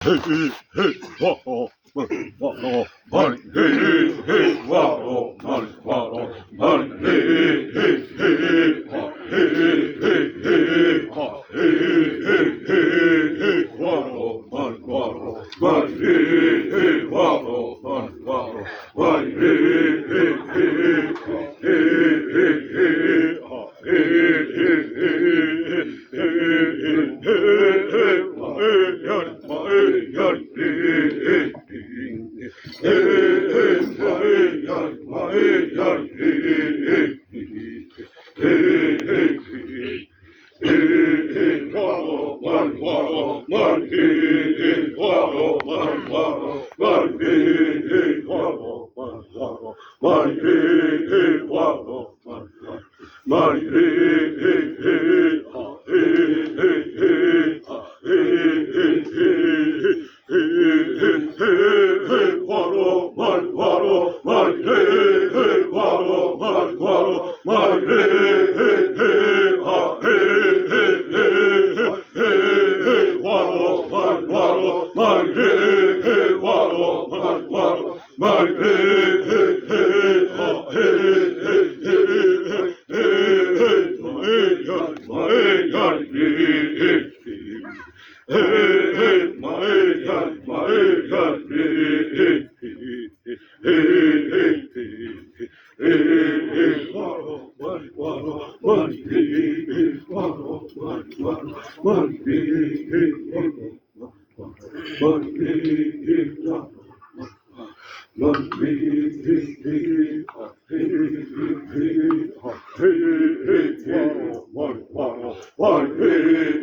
Hey, hey, hey, wah, oh, money, wah, oh, money, hey, hey, hey, wah, oh, money, wah, oh, money, hey, hey, hey, hey, wah, hey, hey, hey, hey, wah, hey, hey, hey, hey, wah, oh, money, wah, oh, money, hey, hey, wah, oh, money, wah, oh, money, hey, hey, hey, wah, hey, hey, hey, wah, hey, hey, hey, hey, wah, Money, hey, hey, hey, ha, hey, hey, hey, ha, hey, hey, hey, hey, hey, waro, money, waro, money, hey, hey, waro, money, waro, money, hey, hey, hey, ha, hey, hey, hey, hey, waro, money, waro, money, hey, hey, waro, money, waro, money, hey, hey, hey, ha, hey, hey, hey, Money,